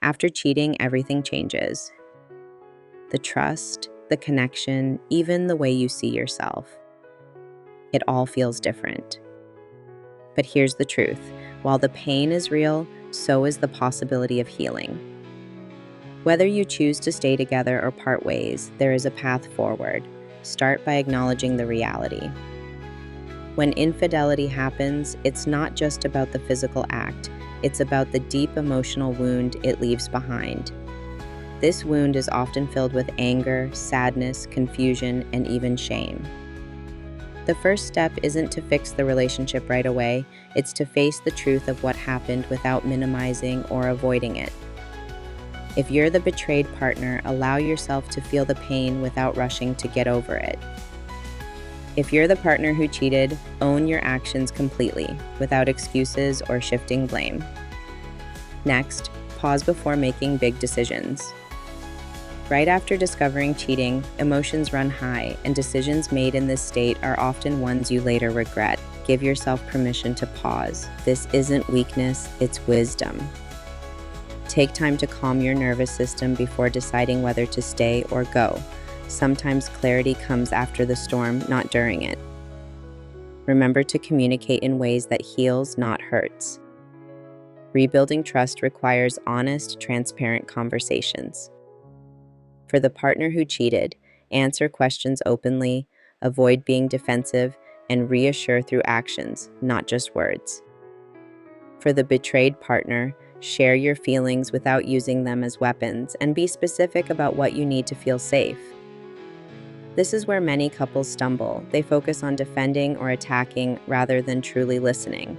After cheating, everything changes. The trust, the connection, even the way you see yourself. It all feels different. But here's the truth. While the pain is real, so is the possibility of healing. Whether you choose to stay together or part ways, there is a path forward. Start by acknowledging the reality. When infidelity happens, it's not just about the physical act, it's about the deep emotional wound it leaves behind. This wound is often filled with anger, sadness, confusion, and even shame. The first step isn't to fix the relationship right away, it's to face the truth of what happened without minimizing or avoiding it. If you're the betrayed partner, allow yourself to feel the pain without rushing to get over it. If you're the partner who cheated, own your actions completely, without excuses or shifting blame. Next, pause before making big decisions. Right after discovering cheating, emotions run high, and decisions made in this state are often ones you later regret. Give yourself permission to pause. This isn't weakness, it's wisdom. Take time to calm your nervous system before deciding whether to stay or go. Sometimes clarity comes after the storm, not during it. Remember to communicate in ways that heals, not hurts. Rebuilding trust requires honest, transparent conversations. For the partner who cheated, answer questions openly, avoid being defensive, and reassure through actions, not just words. For the betrayed partner, share your feelings without using them as weapons, and be specific about what you need to feel safe. This is where many couples stumble. They focus on defending or attacking rather than truly listening.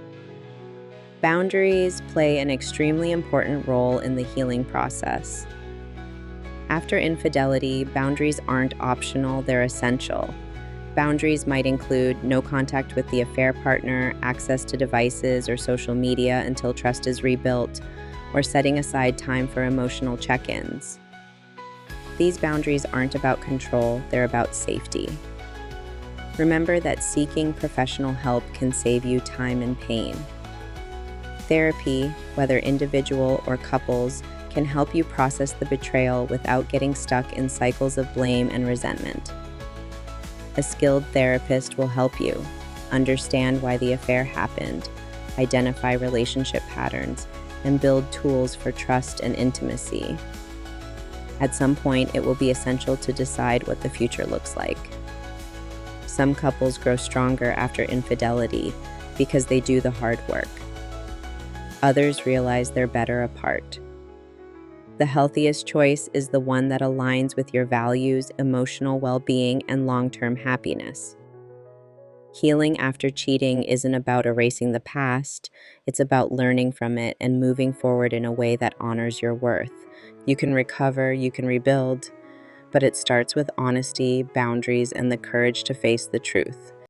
Boundaries play an extremely important role in the healing process. After infidelity, boundaries aren't optional, they're essential. Boundaries might include no contact with the affair partner, access to devices or social media until trust is rebuilt, or setting aside time for emotional check-ins. These boundaries aren't about control, they're about safety. Remember that seeking professional help can save you time and pain. Therapy, whether individual or couples, can help you process the betrayal without getting stuck in cycles of blame and resentment. A skilled therapist will help you understand why the affair happened, identify relationship patterns, and build tools for trust and intimacy. At some point, it will be essential to decide what the future looks like. Some couples grow stronger after infidelity because they do the hard work. Others realize they're better apart. The healthiest choice is the one that aligns with your values, emotional well-being, and long-term happiness. Healing after cheating isn't about erasing the past, it's about learning from it and moving forward in a way that honors your worth. You can recover, you can rebuild, but it starts with honesty, boundaries, and the courage to face the truth.